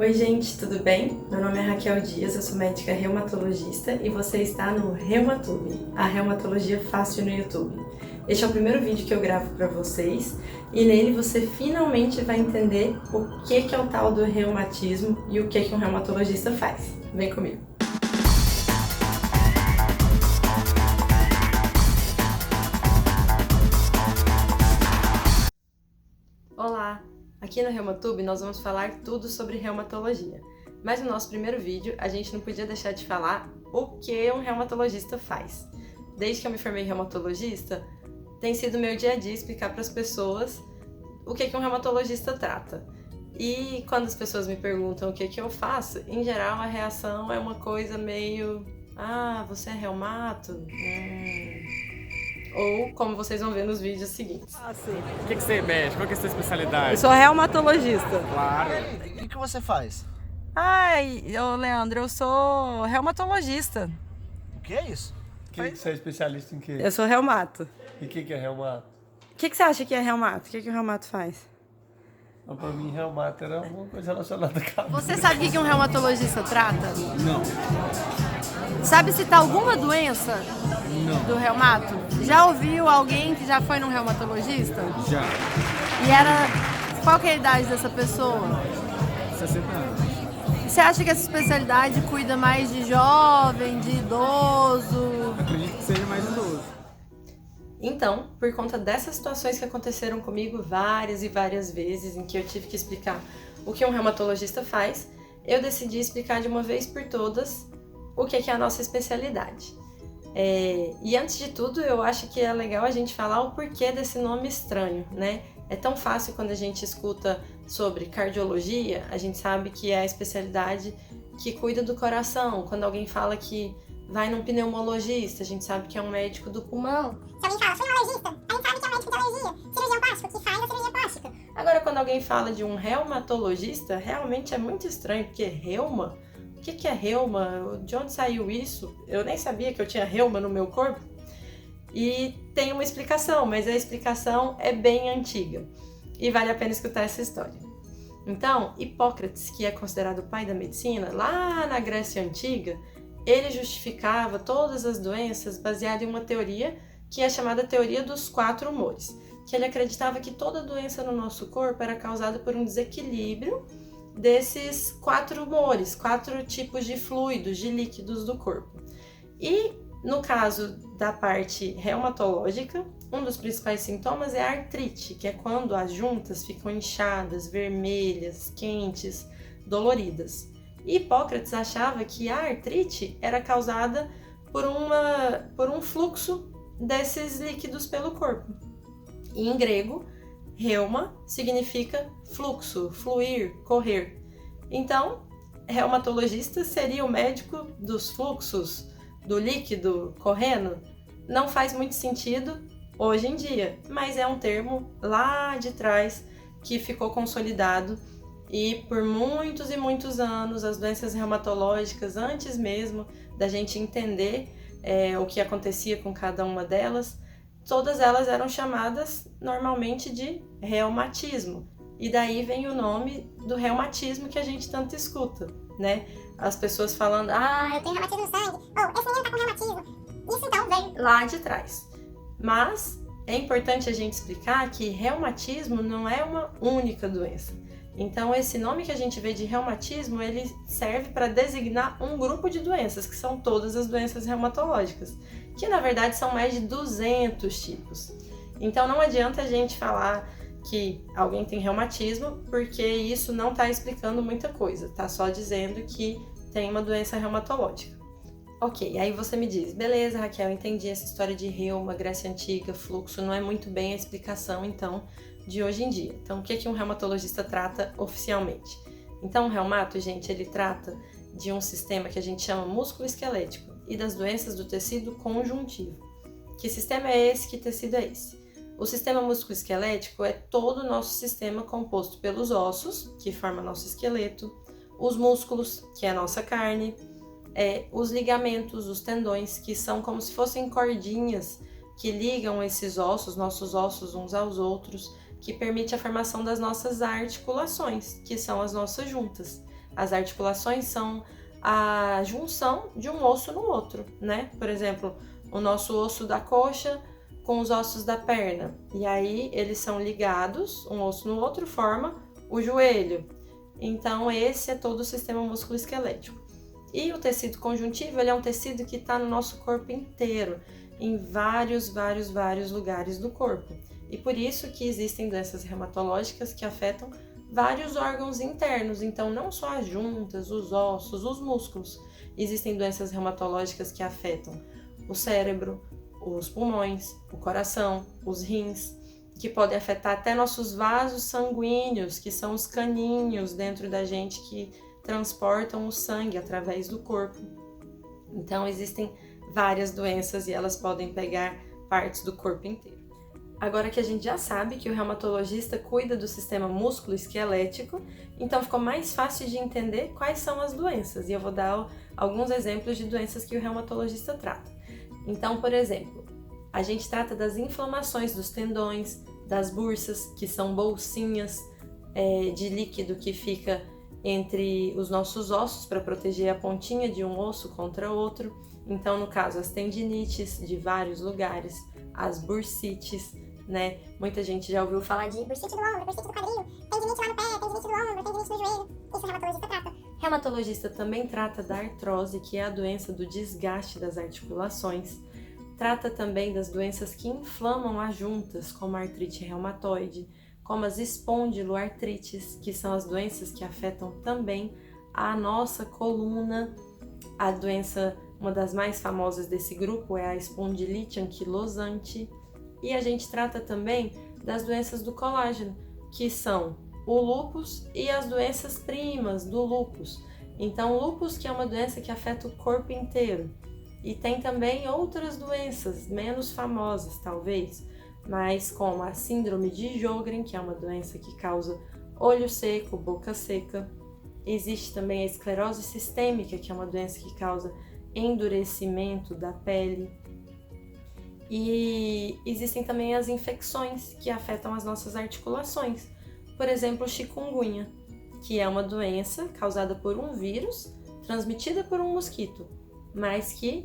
Oi gente, tudo bem? Meu nome é Raquel Dias, eu sou médica reumatologista e você está no Reumatube, a reumatologia fácil no YouTube. Este é o primeiro vídeo que eu gravo para vocês e nele você finalmente vai entender o que é o tal do reumatismo e o que um reumatologista faz. Vem comigo! Olá! Aqui no Reumatube nós vamos falar tudo sobre reumatologia, mas no nosso primeiro vídeo a gente não podia deixar de falar o que um reumatologista faz. Desde que eu me formei reumatologista, tem sido meu dia a dia explicar para as pessoas o que um reumatologista trata. E quando as pessoas me perguntam o que eu faço, em geral a reação é uma coisa meio: ah, você é reumato? Ou como vocês vão ver nos vídeos seguintes. Ah, sim. O que você mexe? Qual que é a sua especialidade? Eu sou reumatologista. Claro. E o que você faz? Ai, Leandro, eu sou reumatologista. O que é isso? Você é especialista em quê? Eu sou reumato. E o que é reumato? O que você acha que é reumato? O que o reumato faz? Pra mim, reumato era alguma coisa relacionada à cabeça. Você sabe o que um reumatologista trata? Não. Sabe citar alguma doença do reumato? Já ouviu alguém que já foi num reumatologista? Já. E era... Qual que é a idade dessa pessoa? 60 anos. Você acha que essa especialidade cuida mais de jovem, de idoso? Acredito que seja mais idoso. Então, por conta dessas situações que aconteceram comigo várias e várias vezes, em que eu tive que explicar o que um reumatologista faz, eu decidi explicar de uma vez por todas o que é a nossa especialidade. E antes de tudo, eu acho que é legal a gente falar o porquê desse nome estranho, né? É tão fácil quando a gente escuta sobre cardiologia, a gente sabe que é a especialidade que cuida do coração. Quando alguém fala que vai num pneumologista, a gente sabe que é um médico do pulmão. Se alguém fala, sou alergista, a gente sabe que é um médico de alergia, cirurgião plástico, que faz a cirurgia plástica. Agora, quando alguém fala de um reumatologista, realmente é muito estranho, porque reuma? O que é reuma? De onde saiu isso? Eu nem sabia que eu tinha reuma no meu corpo. E tem uma explicação, mas a explicação é bem antiga. E vale a pena escutar essa história. Então, Hipócrates, que é considerado o pai da medicina, lá na Grécia Antiga, ele justificava todas as doenças baseado em uma teoria que é chamada teoria dos 4 humores, que ele acreditava que toda doença no nosso corpo era causada por um desequilíbrio desses 4 humores, 4 tipos de fluidos, de líquidos do corpo. E no caso da parte reumatológica, um dos principais sintomas é a artrite, que é quando as juntas ficam inchadas, vermelhas, quentes, doloridas. E Hipócrates achava que a artrite era causada por um fluxo desses líquidos pelo corpo. E em grego, reuma significa fluxo, fluir, correr. Então, reumatologista seria o médico dos fluxos do líquido correndo? Não faz muito sentido hoje em dia, mas é um termo lá de trás que ficou consolidado. E por muitos e muitos anos, as doenças reumatológicas, antes mesmo da gente entender o que acontecia com cada uma delas, todas elas eram chamadas normalmente de reumatismo. E daí vem o nome do reumatismo que a gente tanto escuta, né? As pessoas falando, Eu tenho reumatismo no sangue, ou esse menino tá com reumatismo. Isso então vem lá de trás. Mas é importante a gente explicar que reumatismo não é uma única doença. Então, esse nome que a gente vê de reumatismo, ele serve para designar um grupo de doenças, que são todas as doenças reumatológicas, que na verdade são mais de 200 tipos. Então, não adianta a gente falar que alguém tem reumatismo, porque isso não está explicando muita coisa, está só dizendo que tem uma doença reumatológica. Ok, aí você me diz, beleza, Raquel, entendi essa história de reuma, Grécia Antiga, fluxo, não é muito bem a explicação, então, de hoje em dia. Então, o que um reumatologista trata oficialmente? Então, o reumato, gente, ele trata de um sistema que a gente chama músculo esquelético e das doenças do tecido conjuntivo. Que sistema é esse? Que tecido é esse? O sistema músculo esquelético é todo o nosso sistema composto pelos ossos, que formam nosso esqueleto, os músculos, que é a nossa carne, os ligamentos, os tendões, que são como se fossem cordinhas que ligam esses ossos, nossos ossos uns aos outros, que permite a formação das nossas articulações, que são as nossas juntas. As articulações são a junção de um osso no outro, né? Por exemplo, o nosso osso da coxa com os ossos da perna. E aí eles são ligados, um osso no outro, forma o joelho. Então esse é todo o sistema músculo-esquelético. E o tecido conjuntivo, ele é um tecido que está no nosso corpo inteiro, em vários lugares do corpo. E por isso que existem doenças reumatológicas que afetam vários órgãos internos, então não só as juntas, os ossos, os músculos. Existem doenças reumatológicas que afetam o cérebro, os pulmões, o coração, os rins, que podem afetar até nossos vasos sanguíneos, que são os caninhos dentro da gente que transportam o sangue através do corpo. Então existem várias doenças e elas podem pegar partes do corpo inteiro. Agora que a gente já sabe que o reumatologista cuida do sistema músculo-esquelético, então ficou mais fácil de entender quais são as doenças. E eu vou dar alguns exemplos de doenças que o reumatologista trata. Então, por exemplo, a gente trata das inflamações dos tendões, das bursas, que são bolsinhas de líquido que fica entre os nossos ossos para proteger a pontinha de um osso contra outro. Então, no caso, as tendinites de vários lugares, as bursites, né? Muita gente já ouviu falar de Bursite do ombro, bursite do quadril, tendinite lá no pé, tendinite do ombro, tendinite do joelho. Isso o reumatologista trata. O reumatologista também trata da artrose, que é a doença do desgaste das articulações. Trata também das doenças que inflamam as juntas, como a artrite reumatoide, como as espondiloartrites, que são as doenças que afetam também a nossa coluna. A doença, uma das mais famosas desse grupo, é a espondilite anquilosante. E a gente trata também das doenças do colágeno, que são o lúpus e as doenças primas do lúpus. Então, o lúpus, que é uma doença que afeta o corpo inteiro. E tem também outras doenças, menos famosas talvez, mas como a síndrome de Sjögren, que é uma doença que causa olho seco, boca seca. Existe também a esclerose sistêmica, que é uma doença que causa endurecimento da pele. E existem também as infecções que afetam as nossas articulações. Por exemplo, chikungunya, que é uma doença causada por um vírus, transmitida por um mosquito, mas que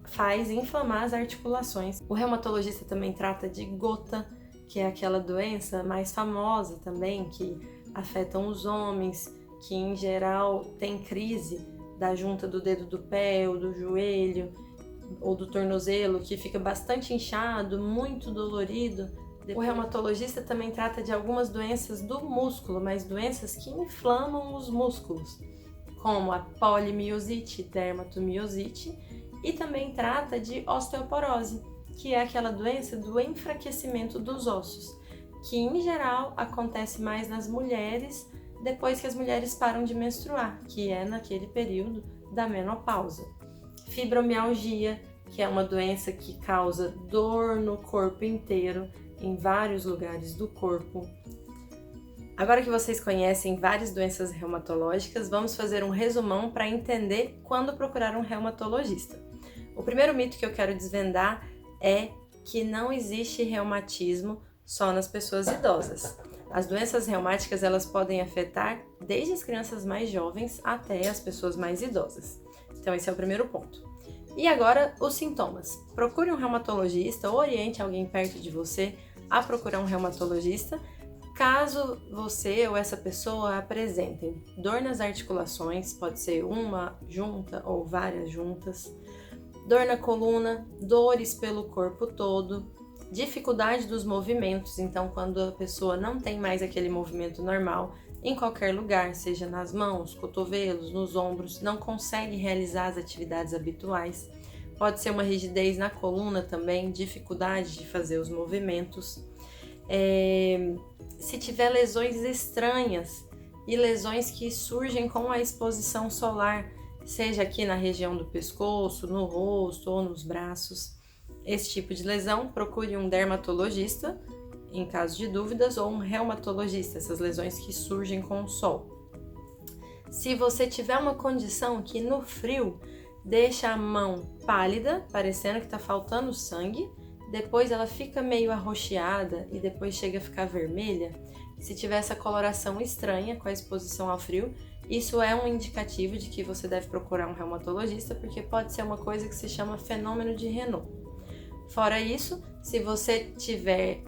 faz inflamar as articulações. O reumatologista também trata de gota, que é aquela doença mais famosa também, que afetam os homens, que em geral tem crise da junta do dedo do pé ou do joelho ou do tornozelo, que fica bastante inchado, muito dolorido. O reumatologista também trata de algumas doenças do músculo, mas doenças que inflamam os músculos, como a polimiosite, dermatomiosite, e também trata de osteoporose, que é aquela doença do enfraquecimento dos ossos, que em geral acontece mais nas mulheres depois que as mulheres param de menstruar, que é naquele período da menopausa. Fibromialgia, que é uma doença que causa dor no corpo inteiro, em vários lugares do corpo. Agora que vocês conhecem várias doenças reumatológicas, vamos fazer um resumão para entender quando procurar um reumatologista. O primeiro mito que eu quero desvendar é que não existe reumatismo só nas pessoas idosas. As doenças reumáticas, elas podem afetar desde as crianças mais jovens até as pessoas mais idosas. Então esse é o primeiro ponto. E agora os sintomas. Procure um reumatologista ou oriente alguém perto de você a procurar um reumatologista, caso você ou essa pessoa apresentem dor nas articulações, pode ser uma junta ou várias juntas, dor na coluna, dores pelo corpo todo, dificuldade dos movimentos, então quando a pessoa não tem mais aquele movimento normal em qualquer lugar, seja nas mãos, cotovelos, nos ombros, não consegue realizar as atividades habituais. Pode ser uma rigidez na coluna também, dificuldade de fazer os movimentos. Se tiver lesões estranhas e lesões que surgem com a exposição solar, seja aqui na região do pescoço, no rosto ou nos braços, esse tipo de lesão, procure um dermatologista em caso de dúvidas ou um reumatologista, essas lesões que surgem com o sol. Se você tiver uma condição que no frio deixa a mão pálida, parecendo que está faltando sangue, depois ela fica meio arroxeada e depois chega a ficar vermelha, Se tiver essa coloração estranha com a exposição ao frio, isso é um indicativo de que você deve procurar um reumatologista, porque pode ser uma coisa que se chama fenômeno de Raynaud. Fora isso, se você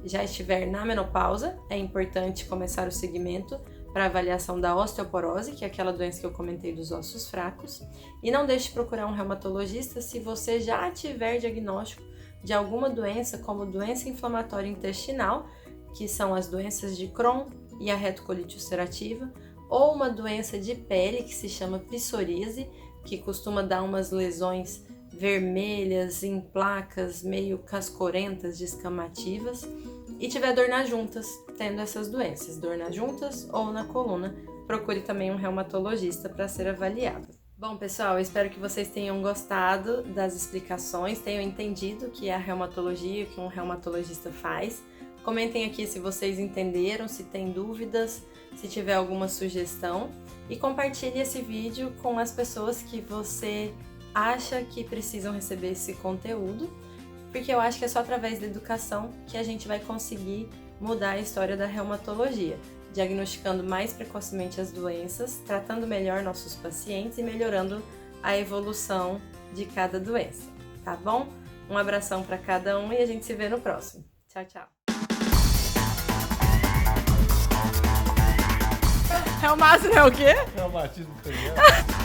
já estiver na menopausa, é importante começar o segmento para avaliação da osteoporose, que é aquela doença que eu comentei dos ossos fracos. E não deixe de procurar um reumatologista se você já tiver diagnóstico de alguma doença, como doença inflamatória intestinal, que são as doenças de Crohn e a retocolite ulcerativa, ou uma doença de pele que se chama psoríase, que costuma dar umas lesões vermelhas em placas meio cascorentas, descamativas, e tiver dor nas juntas, tendo essas doenças, dor nas juntas ou na coluna, procure também um reumatologista para ser avaliado. Bom, pessoal, eu espero que vocês tenham gostado das explicações, tenham entendido o que é a reumatologia, o que um reumatologista faz. Comentem aqui se vocês entenderam, se tem dúvidas, se tiver alguma sugestão, e compartilhe esse vídeo com as pessoas que você acha que precisam receber esse conteúdo, porque eu acho que é só através da educação que a gente vai conseguir mudar a história da reumatologia, diagnosticando mais precocemente as doenças, tratando melhor nossos pacientes e melhorando a evolução de cada doença, tá bom? Um abração para cada um e a gente se vê no próximo. Tchau, tchau! Reumato é o quê? Reumatismo craniano.